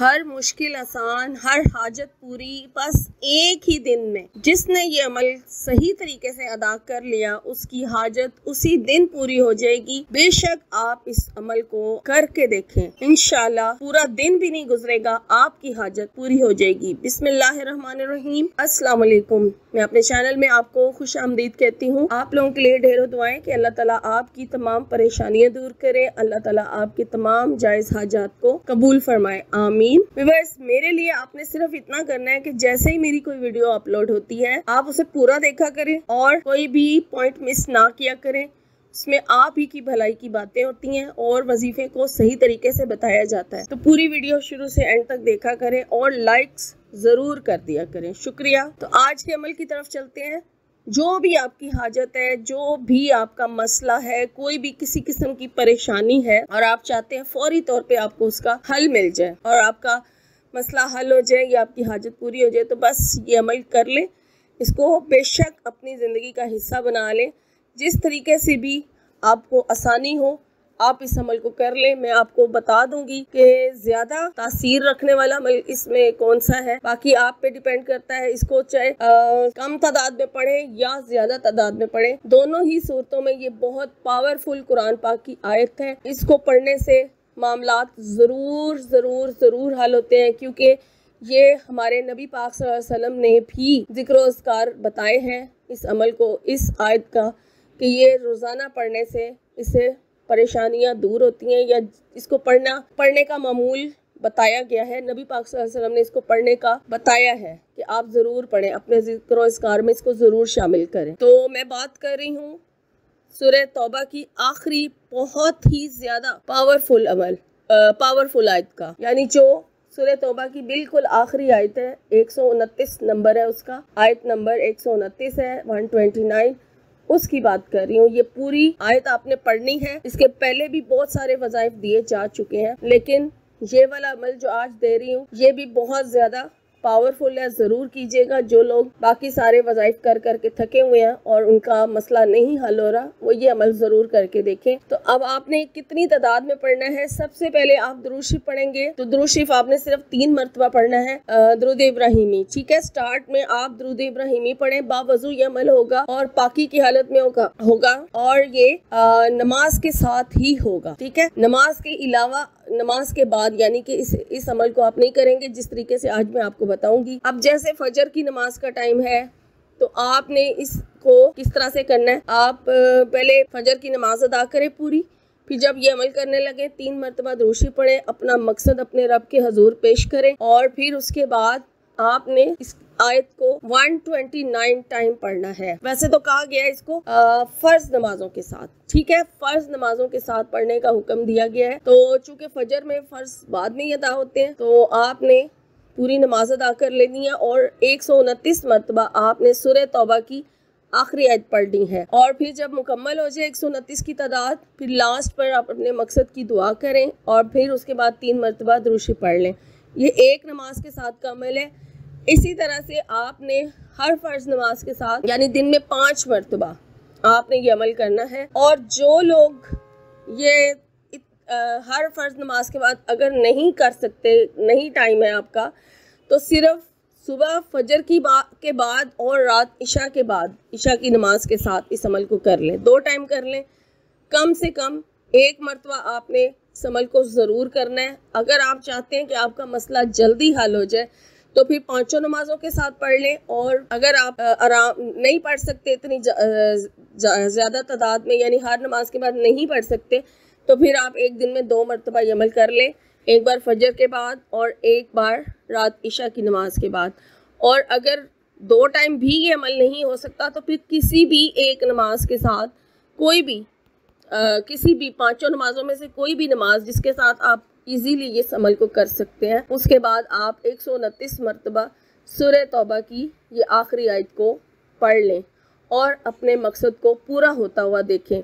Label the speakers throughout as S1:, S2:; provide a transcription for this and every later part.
S1: हर मुश्किल आसान, हर हाजत पूरी, बस एक ही दिन में। जिसने ये अमल सही तरीके से अदा कर लिया उसकी हाजत उसी दिन पूरी हो जाएगी। बेशक आप इस अमल को करके देखें, इंशाल्लाह पूरा दिन भी नहीं गुजरेगा, आपकी हाजत पूरी हो जाएगी। बिस्मिल्लाहिर्रहमानिर्रहीम। अस्सलाम वालेकुम। मैं अपने चैनल में आपको खुश आमदीद कहती हूँ। आप लोगों के लिए ढेरों दुआएं कि अल्लाह ताला आपकी तमाम परेशानियां दूर करे, अल्लाह ताला आपकी तमाम जायज़ हाजात को कबूल फरमाए, आमीन। व्यूअर्स, मेरे लिए आपने सिर्फ इतना करना है कि जैसे ही मेरी कोई वीडियो अपलोड होती है आप उसे पूरा देखा करें और कोई भी पॉइंट मिस ना किया करें। उसमें आप ही की भलाई की बातें होती हैं और वजीफे को सही तरीके से बताया जाता है। तो पूरी वीडियो शुरू से एंड तक देखा करें और लाइक्स जरूर कर दिया करें, शुक्रिया। तो आज के अमल की तरफ चलते हैं। जो भी आपकी हाजत है, जो भी आपका मसला है, कोई भी किसी किस्म की परेशानी है और आप चाहते हैं फौरी तौर पे आपको उसका हल मिल जाए और आपका मसला हल हो जाए या आपकी हाजत पूरी हो जाए, तो बस ये अमल कर लें। इसको बेशक अपनी ज़िंदगी का हिस्सा बना लें। जिस तरीके से भी आपको आसानी हो आप इस अमल को कर लें। मैं आपको बता दूंगी कि ज़्यादा तासीर रखने वाला अमल इसमें कौन सा है, बाकी आप पे डिपेंड करता है। इसको चाहे कम तादाद में पढ़ें या ज़्यादा तादाद में पढ़ें, दोनों ही सूरतों में ये बहुत पावरफुल कुरान पाक की आयत है। इसको पढ़ने से मामलात ज़रूर ज़रूर ज़रूर हल होते हैं, क्योंकि ये हमारे नबी पाक सल्लल्लाहु अलैहि वसल्लम ने भी जिक्र व अस्कार बताए हैं इस अमल को, इस आयत का, कि ये रोज़ाना पढ़ने से इससे परेशानियां दूर होती हैं, या इसको पढ़ने का मामूल बताया गया है। नबी पाक सल्लल्लाहु अलैहि वसल्लम ने इसको पढ़ने का बताया है कि आप ज़रूर पढ़ें, अपने जिक्र व अस्कार में इसको ज़रूर शामिल करें। तो मैं बात कर रही हूँ सूरह तौबा की आखिरी बहुत ही ज़्यादा पावरफुल आयत का, यानी जो सूरह तौबा की बिल्कुल आखिरी आयत है, 129 नंबर है उसका, आयत नंबर 129 है, 129, उसकी बात कर रही हूँ। ये पूरी आयत आपने पढ़नी है। इसके पहले भी बहुत सारे वज़ाइफ दिए जा चुके हैं, लेकिन ये वाला अमल जो आज दे रही हूँ ये भी बहुत ज़्यादा पावरफुल है। ज़रूर कीजिएगा। जो लोग बाकी सारे वज़ाइफ कर करके थके हुए हैं और उनका मसला नहीं हल हो रहा, वो ये अमल ज़रूर करके देखें। तो अब आपने कितनी तादाद में पढ़ना है? सबसे पहले आप दुरूद शरीफ पढ़ेंगे, तो दुरूद शरीफ आपने सिर्फ 3 मरतबा पढ़ना है, दुरूद इब्राहिमी। ठीक है, स्टार्ट में आप दुरूद इब्राहिमी पढ़ें, बावजू ये अमल होगा और पाकी की हालत में होगा और ये नमाज के साथ ही होगा। ठीक है, नमाज के अलावा नमाज के बाद, यानी कि इस अमल को आप नहीं करेंगे जिस तरीके से आज मैं आपको बताऊंगी। अब जैसे फजर की नमाज का टाइम है तो आपने इसको किस तरह से करना है। आप पहले फजर की नमाज अदा करें पूरी, फिर जब ये अमल करने लगे 3 मरतबा दुरूद शरीफ पढ़ें, अपना मकसद अपने रब के हजूर पेश करें और फिर उसके बाद आपने इस आयत को 129 टाइम पढ़ना है। वैसे तो कहा गया है इसको फर्ज नमाजों के साथ, ठीक है, फर्ज नमाजों के साथ पढ़ने का हुक्म दिया गया है। तो चूंकि फजर में फर्ज बाद में ही अदा होते हैं, तो आपने पूरी नमाज अदा कर लेनी है और 129 मरतबा आपने सूरह तौबा की आखिरी आयत पढ़नी है। और फिर जब मुकम्मल हो जाए 129 की तादाद, फिर लास्ट पर आप अपने मकसद की दुआ करें और फिर उसके बाद 3 मरतबा दुरूद शरीफ पढ़ लें। ये एक नमाज के साथ का अमल है। इसी तरह से आपने हर फर्ज नमाज के साथ, यानी दिन में 5 मरतबा आपने ये अमल करना है। और जो लोग ये हर फर्ज नमाज के बाद अगर नहीं कर सकते, नहीं टाइम है आपका, तो सिर्फ सुबह फजर के बाद और रात इशा के बाद, इशा की नमाज के साथ इस अमल को कर लें। 2 टाइम कर लें, कम से कम 1 मरतबा आपने इस अमल को ज़रूर करना है। अगर आप चाहते हैं कि आपका मसला जल्दी हल हो जाए तो फिर 5 नमाजों के साथ पढ़ लें, और अगर आप आराम नहीं पढ़ सकते इतनी ज़्यादा तादाद में, यानी हर नमाज के बाद नहीं पढ़ सकते, तो फिर आप एक दिन में 2 मरतबा ये अमल कर लें, एक बार फजर के बाद और एक बार रात इशा की नमाज के बाद। और अगर 2 टाइम भी ये अमल नहीं हो सकता तो फिर किसी भी एक नमाज के साथ, कोई भी किसी भी 5 नमाजों में से कोई भी नमाज जिसके साथ आप इजीली ये अमल को कर सकते हैं, उसके बाद आप 129 मरतबा सूरह तौबा की ये आखिरी आयत को पढ़ लें और अपने मकसद को पूरा होता हुआ देखें।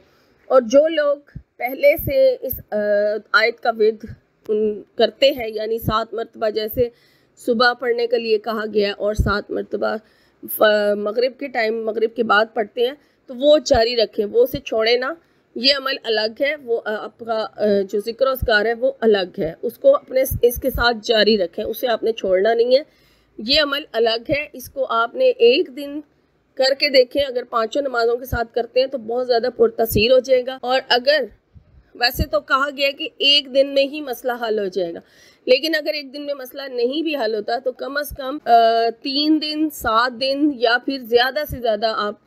S1: और जो लोग पहले से इस आयत का विर्द करते हैं, यानी 7 मरतबा जैसे सुबह पढ़ने के लिए कहा गया और 7 मरतबा मगरिब के बाद पढ़ते हैं, तो वो जारी रखें, वो उसे छोड़े ना। ये अमल अलग है, वो आपका जो ज़िक्र अस्कार है वो अलग है, उसको अपने इसके साथ जारी रखें, उसे आपने छोड़ना नहीं है। ये अमल अलग है, इसको आपने एक दिन करके देखें। अगर 5 नमाज़ों के साथ करते हैं तो बहुत ज़्यादा पुरतसीर हो जाएगा। और अगर वैसे तो कहा गया कि एक दिन में ही मसला हल हो जाएगा, लेकिन अगर एक दिन में मसला नहीं भी हल होता तो कम से कम 3 दिन, 7 दिन या फिर ज़्यादा से ज़्यादा आप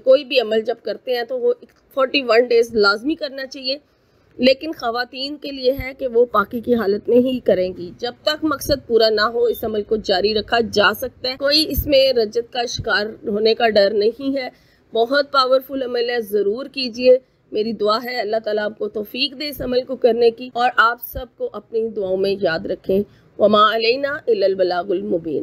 S1: कोई भी अमल जब करते हैं तो वो 41 डेज़ लाजमी करना चाहिए। लेकिन ख़वातीन के लिए है कि वो पाकी की हालत में ही करेंगी। जब तक मकसद पूरा ना हो इस अमल को जारी रखा जा सकता है। कोई इसमें रज्जत का शिकार होने का डर नहीं है। बहुत पावरफुल अमल है, ज़रूर कीजिए। मेरी दुआ है अल्लाह ताला आपको तौफीक दे इस अमल को करने की, और आप सबको अपनी दुआओं में याद रखें। वमा अलैना इल्लल बलागुल मुबीन।